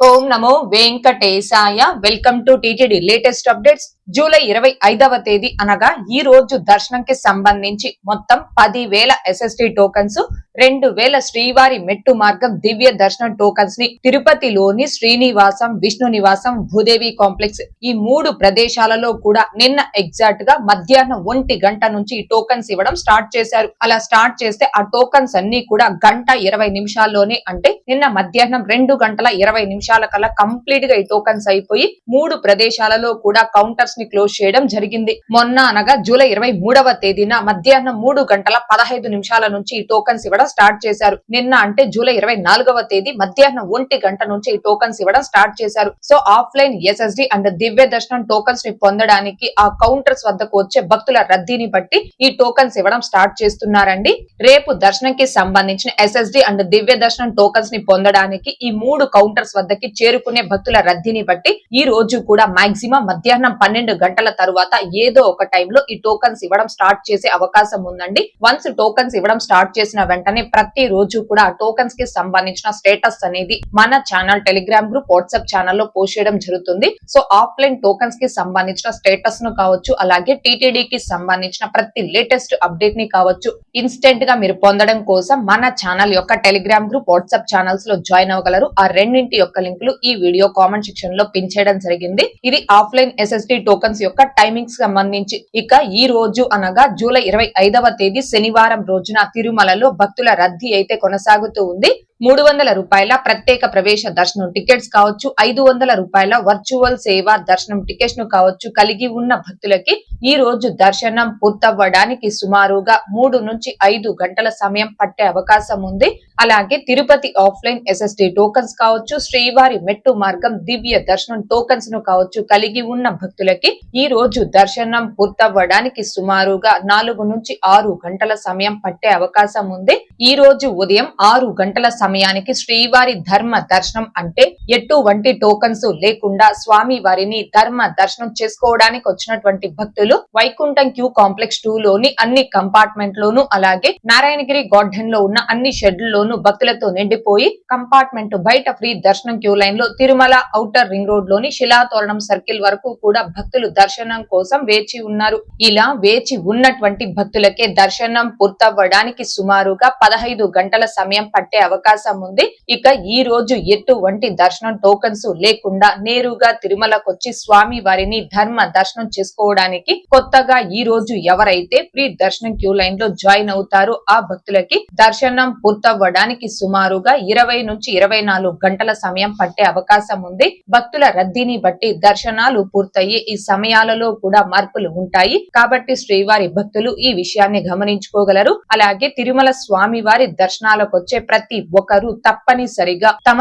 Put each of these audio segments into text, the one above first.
ఓం నమో వెంకటేశాయ. Welcome to TTD latest updates. July 25వ తేదీ అనగా ఈ రోజు దర్శనంకి సంబంధించి మొత్తం 10,000 SST టోకన్స్, 2,000 శ్రీవారి మెట్టు మార్గం దివ్య దర్శనం టోకన్స్ ని తిరుపతిలోని శ్రీనివాసం, విష్ణు నివాసం, భూదేవి కాంప్లెక్స్ ఈ 3 ప్రదేశాలలో కూడా నిన్న ఎగ్జాక్ట్ గా మధ్యాహ్నం 1 గంట నుంచి ఈ టోకన్స్ ఇవ్వడం స్టార్ట్ చేశారు. అలా స్టార్ట్ చేస్తే ఆ టోకన్స్ అన్ని కూడా గంట 20 నిమిషాల్లోనే, అంటే నిన్న మధ్యాహ్నం 2 గంటల 20 నిమిషాల కల్లా కంప్లీట్ గా ఈ టోకన్స్ అయిపోయి 3 ప్రదేశాలలో కూడా కౌంటర్స్ ని క్లోజ్ చేయడం జరిగింది. మొన్న అనగా జూలై 23వ తేదీన మధ్యాహ్నం 3 గంటల 15 నిమిషాల నుంచి ఈ టోకన్స్ ఇవ్వడం స్టార్ట్ చేశారు. నిన్న అంటే జూలై 24వ తేదీ మధ్యాహ్నం 1 గంట నుంచి ఈ టోకన్స్ ఇవ్వడం స్టార్ట్ చేశారు. సో ఆఫ్లైన్ SSD అండ్ దివ్య దర్శనం టోకన్స్ ని పొందడానికి ఆ కౌంటర్స్ వద్దకు వచ్చే భక్తుల రద్దీని బట్టి ఈ టోకన్స్ ఇవ్వడం స్టార్ట్ చేస్తున్నారండి. రేపు దర్శనంకి సంబంధించిన SSD అండ్ దివ్య దర్శనం టోకన్స్ ని పొందడానికి ఈ 3 కౌంటర్స్ వద్దకి చేరుకునే భక్తుల రద్దీని బట్టి ఈ రోజు కూడా మాక్సిమం మధ్యాహ్నం 12 గంటల తరువాత ఏదో ఒక టైంలో ఈ టోకన్స్ ఇవ్వడం స్టార్ట్ చేసే అవకాశం ఉందండి. వన్స్ టోకన్స్ ఇవ్వడం స్టార్ట్ చేసిన వెంటనే ప్రతి రోజు కూడా ఆ టోకన్స్ కి సంబంధించిన స్టేటస్ అనేది మన ఛానల్, టెలిగ్రామ్ గ్రూప్, వాట్సాప్ ఛానల్లో పోస్ట్ చేయడం జరుగుతుంది. సో ఆఫ్లైన్ టోకన్స్ కి సంబంధించిన స్టేటస్ ను కావచ్చు, అలాగే టీటీడీకి సంబంధించిన ప్రతి లేటెస్ట్ అప్డేట్ ని కావచ్చు, ఇన్స్టెంట్ గా మీరు పొందడం కోసం మన ఛానల్ యొక్క టెలిగ్రామ్ గ్రూప్, వాట్సాప్ ఛానల్స్ లో జాయిన్ అవ్వగలరు. ఆ రెండింటి యొక్క లింకులు ఈ వీడియో కామెంట్ సెక్షన్ లో పిన్ చేయడం జరిగింది. ఇది ఆఫ్లైన్ SSD టోకన్స్ యొక్క టైమింగ్స్ సంబంధించి. ఇక ఈ రోజు అనగా జూలై 25వ తేదీ శనివారం రోజున తిరుమలలో భక్తుల రద్దీ అయితే కొనసాగుతూ ఉంది. 300 రూపాయల ప్రత్యేక ప్రవేశ దర్శనం టికెట్స్ కావచ్చు, 500 రూపాయల వర్చువల్ సేవా దర్శనం టికెట్స్ ను కావచ్చు కలిగి ఉన్న భక్తులకి ఈ రోజు దర్శనం పూర్తవ్వడానికి సుమారుగా 3 నుంచి 5 గంటల సమయం పట్టే అవకాశం ఉంది. అలాగే తిరుపతి ఆఫ్లైన్ SSD టోకన్స్ కావచ్చు, శ్రీవారి మెట్టు మార్గం దివ్య దర్శనం టోకన్స్ ను కావచ్చు కలిగి ఉన్న భక్తులకి ఈ రోజు దర్శనం పూర్తవ్వడానికి సుమారుగా 4 నుంచి 6 గంటల సమయం పట్టే అవకాశం ఉంది. ఈ రోజు ఉదయం 6 గంటల సమయానికి శ్రీవారి ధర్మ దర్శనం, అంటే ఎటువంటి టోకన్స్ లేకుండా స్వామి వారిని ధర్మ దర్శనం చేసుకోవడానికి వచ్చినటువంటి భక్తులు వైకుంఠం క్యూ కాంప్లెక్స్ 2 లోని అన్ని కంపార్ట్మెంట్ లోను, అలాగే నారాయణగిరి గార్డెన్ లో ఉన్న అన్ని షెడ్లలోను భక్తులతో నిండిపోయి కంపార్ట్మెంట్ బయట ఫ్రీ దర్శనం క్యూ లైన్ లో తిరుమల ఔటర్ రింగ్ రోడ్ లోని శిలాతోరణం సర్కిల్ వరకు కూడా భక్తులు దర్శనం కోసం వేచి ఉన్నారు. ఇలా వేచి ఉన్నటువంటి భక్తులకే దర్శనం పూర్తవ్వడానికి సుమారుగా 15 గంటల సమయం పట్టే అవకాశం ఉంది. ఇక ఈ రోజు ఎటువంటి దర్శనం టోకన్స్ లేకుండా నేరుగా తిరుమలకొచ్చి స్వామి వారిని ధర్మ దర్శనం చేసుకోవడానికి కొత్తగా ఈ రోజు ఎవరైతే ఫ్రీ దర్శనం క్యూ లైన్ లో జాయిన్ అవుతారో ఆ భక్తులకి దర్శనం పూర్తవ్వడానికి సుమారుగా 20 నుంచి 24 గంటల సమయం పట్టే అవకాశం ఉంది. భక్తుల రద్దీని బట్టి దర్శనాలు పూర్తయ్యే ఈ సమయాలలో కూడా మార్పులు ఉంటాయి. కాబట్టి శ్రీవారి భక్తులు ఈ విషయాన్ని గమనించుకోగలరు. అలాగే తిరుమల స్వామి వారి దర్శనాలకు వచ్చే ప్రతి ఒక్కరూ తప్పనిసరిగా తమ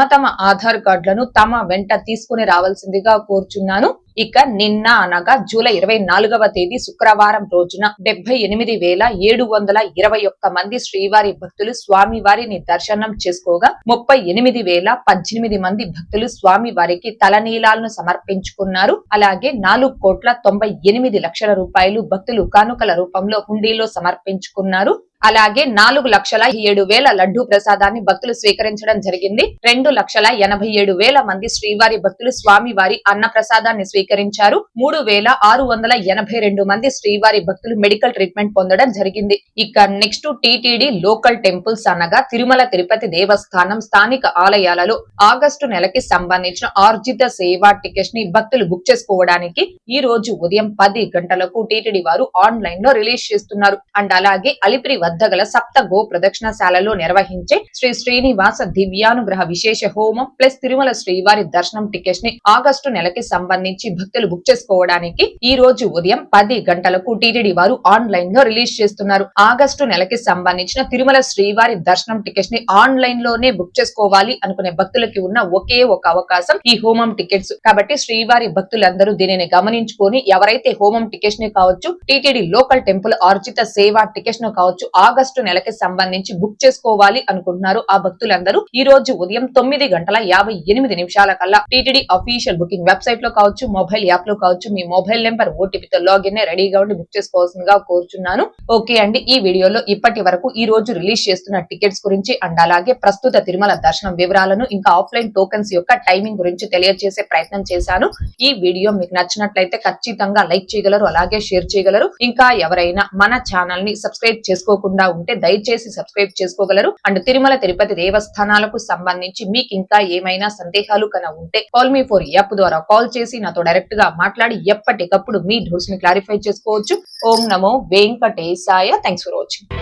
ఆధార్ కార్డులను తమ వెంట తీసుకుని రావాల్సిందిగా కోరుచున్నాను. ఇక నిన్న అనగా జూలై 24వ తేదీ శుక్రవారం రోజున 78,721 మంది శ్రీవారి భక్తులు స్వామి వారిని దర్శనం చేసుకోగా 38,018 మంది భక్తులు స్వామి వారికి తలనీలాలను సమర్పించుకున్నారు. అలాగే 4,98,00,000 రూపాయలు భక్తులు కానుకల రూపంలో హుండీలో సమర్పించుకున్నారు. అలాగే 4,07,000 లడ్డూ ప్రసాదాన్ని భక్తులు స్వీకరించడం జరిగింది. 2,87,000 మంది శ్రీవారి భక్తులు స్వామి వారి అన్న ప్రసాదాన్ని స్వీకరించారు. 3,682 మంది శ్రీవారి భక్తులు మెడికల్ ట్రీట్మెంట్ పొందడం జరిగింది. ఇక నెక్స్ట్ టీటీడీ లోకల్ టెంపుల్స్ అనగా తిరుమల తిరుపతి దేవస్థానం స్థానిక ఆలయాలలో ఆగస్టు నెలకి సంబంధించిన ఆర్జిత సేవా టికెట్స్ ని భక్తులు బుక్ చేసుకోవడానికి ఈ రోజు ఉదయం 10 గంటలకు టీటీడీ వారు ఆన్లైన్ లో రిలీజ్ చేస్తున్నారు. అండ్ అలాగే అలిపిరి వద్ద గల సప్త గో ప్రదక్షిణశాలలో నిర్వహించే శ్రీ శ్రీనివాస దివ్యానుగ్రహ విశేష హోమం ప్లస్ తిరుమల శ్రీవారి దర్శనం టికెట్స్ ని ఆగస్టు నెలకి సంబంధించి భక్తులు బుక్ చేసుకోవడానికి ఈ రోజు ఉదయం 10 గంటలకు టీటీడీ వారు ఆన్లైన్ లో రిలీజ్ చేస్తున్నారు. ఆగస్టు నెలకి సంబంధించిన తిరుమల శ్రీవారి దర్శనం టికెట్స్ ని ఆన్లైన్ లోనే బుక్ చేసుకోవాలి అనుకునే భక్తులకి ఉన్న ఒకే ఒక అవకాశం ఈ హోమం టికెట్స్. కాబట్టి శ్రీవారి భక్తులందరూ దీనిని గమనించుకొని ఎవరైతే హోమం టికెట్స్ ని కావచ్చు, టీటీడీ లోకల్ టెంపుల్ ఆర్జిత సేవా టికెట్స్ ను కావచ్చు ఆగస్టు నెలకి సంబంధించి బుక్ చేసుకోవాలి అనుకుంటున్నారు ఆ భక్తులందరూ ఈ రోజు ఉదయం 9:58 కల్లా టీటీడీ అఫీషియల్ బుకింగ్ వెబ్సైట్ లో కావచ్చు, మొబైల్ యాప్ లో కావచ్చు, మీ మొబైల్ నెంబర్ ఓటీపీతో లాగిన్ రెడీగా ఉండి బుక్ చేసుకోవాల్సిందిగా కోరుచున్నాను. ఓకే అండి, ఈ వీడియోలో ఇప్పటి వరకు ఈ రోజు రిలీజ్ చేస్తున్న టికెట్స్ గురించి అండ్ అలాగే ప్రస్తుత తిరుమల దర్శనం వివరాలను ఇంకా ఆఫ్లైన్ టోకెన్స్ యొక్క టైమింగ్ గురించి తెలియజేసే ప్రయత్నం చేశాను. ఈ వీడియో మీకు నచ్చినట్లయితే ఖచ్చితంగా లైక్ చేయగలరు, అలాగే షేర్ చేయగలరు. ఇంకా ఎవరైనా మన ఛానల్ ని సబ్స్క్రైబ్ చేసుకోకుండా ఉంటే దయచేసి సబ్స్క్రైబ్ చేసుకోగలరు. అండ్ తిరుమల తిరుపతి దేవస్థానాలకు సంబంధించి మీకు ఇంకా ఏమైనా సందేహాలు ఉంటే కాల్ మీ ఫోర్ యాప్ ద్వారా కాల్ చేసి నాతో డైరెక్ట్ గా మాట్లాడి ఎప్పటికప్పుడు మీ డౌట్స్ ని క్లారిఫై చేసుకోవచ్చు. ఓం నమో వెంకటేశాయ. Thanks for watching.